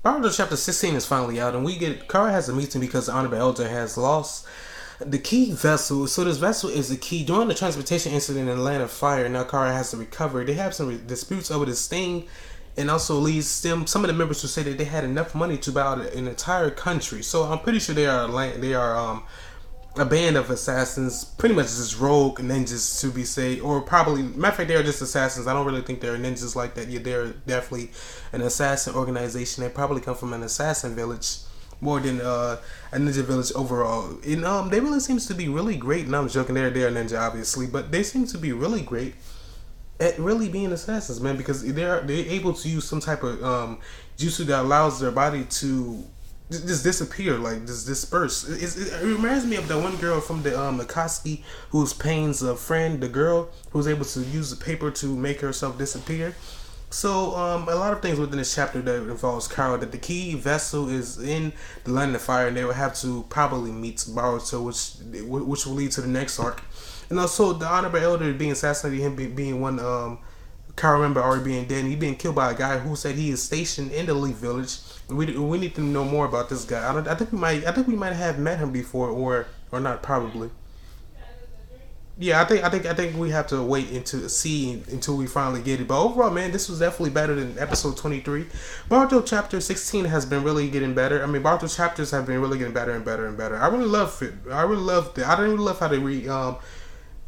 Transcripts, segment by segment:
Boruto chapter 16 is finally out, and we get Kara has a meeting because the Honorable Elder has lost the key vessel. So this vessel is the key. During the transportation incident in the Land of Fire, now Kara has to recover. They have some disputes over this thing, and also leads them some of the members who say that they had enough money to buy out an entire country. So I'm pretty sure they are a band of assassins, pretty much just rogue ninjas to be said, or probably matter of fact they are just assassins. I don't really think they're ninjas like that. Yeah, they're definitely an assassin organization. They probably come from an assassin village more than a ninja village overall. And they really seems to be really great. And I'm joking, they're a ninja obviously, but they seem to be really great at really being assassins, man, because they're able to use some type of jutsu that allows their body to just disappear, like just disperse. It reminds me of that one girl from the Akatsuki who's Pain's friend, the girl who was able to use the paper to make herself disappear. So a lot of things within this chapter that involves Kara, that the key vessel is in the Land of Fire, and they will have to probably meet Boruto, which will lead to the next arc. And also the Honorable Elder being assassinated, him being one Kara member already being dead, and he being killed by a guy who said he is stationed in the Leaf Village. We need to know more about this guy. I think we might have met him before, or not probably. Yeah, I think we have to wait until we finally get it. But overall, man, this was definitely better than episode 23. Boruto chapter 16 has been really getting better. I mean, Boruto chapters have been really getting better and better and better. I really love it. I really loved it. I didn't really love how they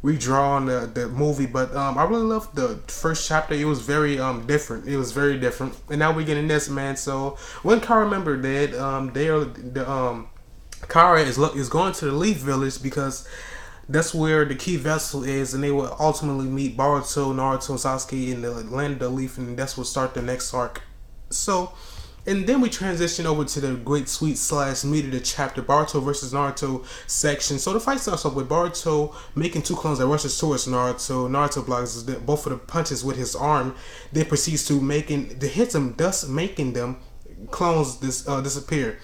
redrawn the movie, but I really loved the first chapter. It was very different. It was very different, and now we're getting this, man. So when Kara member dead, they are the Kara is going to the Leaf Village because that's where the key vessel is, and they will ultimately meet Boruto, Naruto, and Sasuke in the Land of the Leaf, and that's what start the next arc. So, and then we transition over to the great sweet slash meat of the chapter, Boruto versus Naruto section. So the fight starts off with Boruto making two clones that rushes towards Naruto. Naruto blocks both of the punches with his arm, then proceeds to hit him, thus making them clones disappear.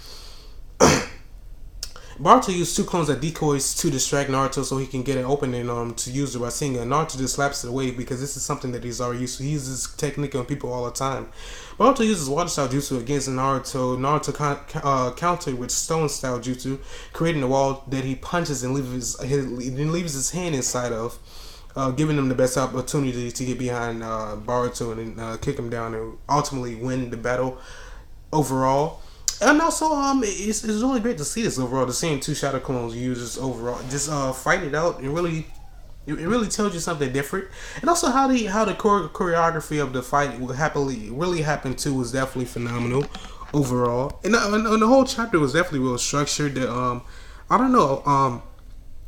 Boruto used two clones as decoys to distract Naruto so he can get an opening to use the Rasengan. Naruto just slaps it away because this is something that he's already used to. He uses this technique on people all the time. Boruto uses water style jutsu against Naruto. Naruto countered with stone style jutsu, creating a wall that he punches and leaves his hand inside of, giving him the best opportunity to get behind Boruto and kick him down and ultimately win the battle overall. And also, it's really great to see this overall. To seeing two Shadow Clones users overall just fight it out, and it really tells you something different. And also how the choreography of the fight really happened too was definitely phenomenal overall. And the whole chapter was definitely well structured. I don't know.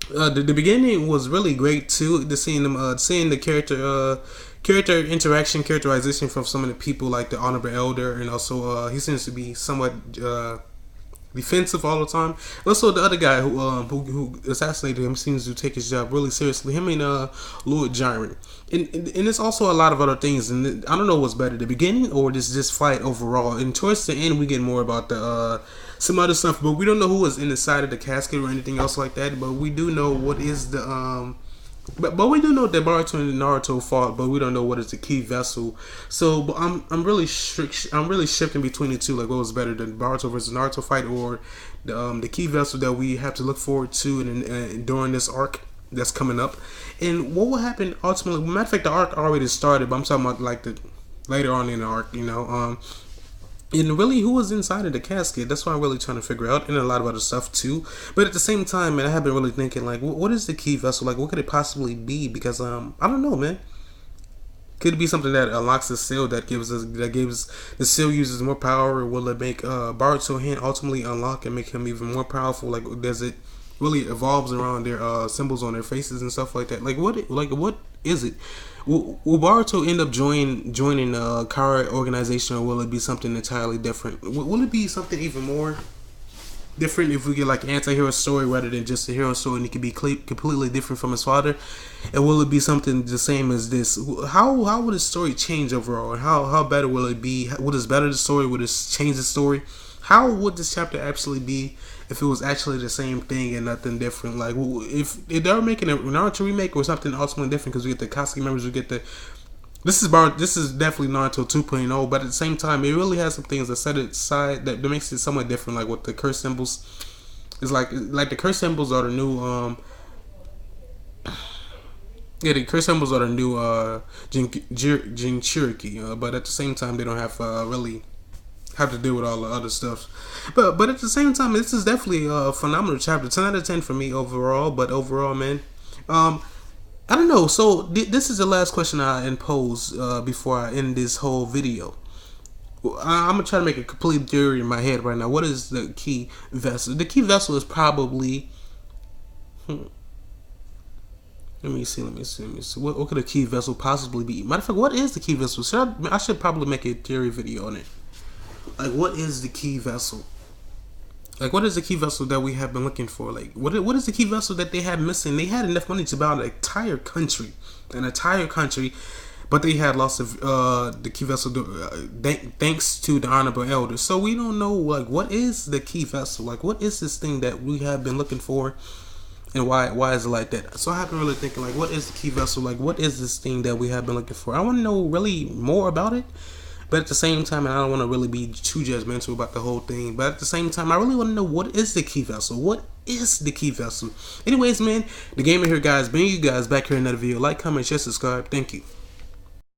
The beginning was really great too. Seeing the characterization from some of the people like the Honorable Elder, and also he seems to be somewhat defensive all the time. Also, the other guy who assassinated him seems to take his job really seriously. Him and Lord Jiren, and it's also a lot of other things. And I don't know what's better, the beginning or this fight overall. And towards the end, we get more about the some other stuff, but we don't know who was in the side of the casket or anything else like that. But we do know what is the But we do know that Boruto and Naruto fought, but we don't know what is the key vessel. So but I'm really shifting between the two. Like, what was better, the Boruto versus Naruto fight, or the key vessel that we have to look forward to and during this arc that's coming up, and what will happen ultimately. Matter of fact, the arc already started, but I'm talking about like the later on in the arc. And really, who was inside of the casket? That's what I'm really trying to figure out, and a lot of other stuff too. But at the same time, man, I have been really thinking, like, what is the key vessel? Like, what could it possibly be? Because I don't know, man. Could it be something that unlocks the seal that gives the seal users more power? Or will it make Boruto hand ultimately unlock and make him even more powerful? Like, does it really evolves around their symbols on their faces and stuff like that? Like, what is it? Will Boruto end up joining the Kara organization, or will it be something entirely different? Will it be something even more different if we get like an anti-hero story rather than just a hero story, and it could be completely different from his father? And will it be something the same as this? How will the story change overall? And how better will it be? Will this better the story? Will this change the story? How would this chapter actually be if it was actually the same thing and nothing different? Like, if they're making a Naruto remake or something ultimately different, because we get the Katsuki members, we get the This is definitely Naruto 2.0, but at the same time, it really has some things that set it aside that makes it somewhat different. Like with the curse symbols, it's like the curse symbols are the new yeah, the curse symbols are the new Jinchuriki, but at the same time, they don't have really have to deal with all the other stuff. But at the same time, this is definitely a phenomenal chapter. 10 out of 10 for me overall. But overall, man, I don't know. So this is the last question I impose before I end this whole video. I'm gonna try to make a complete theory in my head right now. What is the key vessel? The key vessel is probably. Let me see. What could a key vessel possibly be? Matter of fact, what is the key vessel? I should probably make a theory video on it. Like, what is the key vessel? Like, what is the key vessel that we have been looking for? Like, what is the key vessel that they had missing? They had enough money to buy an entire country, but they had lost the key vessel thanks to the honorable elder. So we don't know, like, what is the key vessel? Like, what is this thing that we have been looking for? And why is it like that? So I have been really thinking, like, what is the key vessel? Like, what is this thing that we have been looking for? I want to know really more about it. But at the same time, and I don't want to really be too judgmental about the whole thing. But at the same time, I really want to know, what is the key vessel? What is the key vessel? Anyways, man, the gamer here, guys. Bring you guys back here in another video. Like, comment, share, subscribe. Thank you.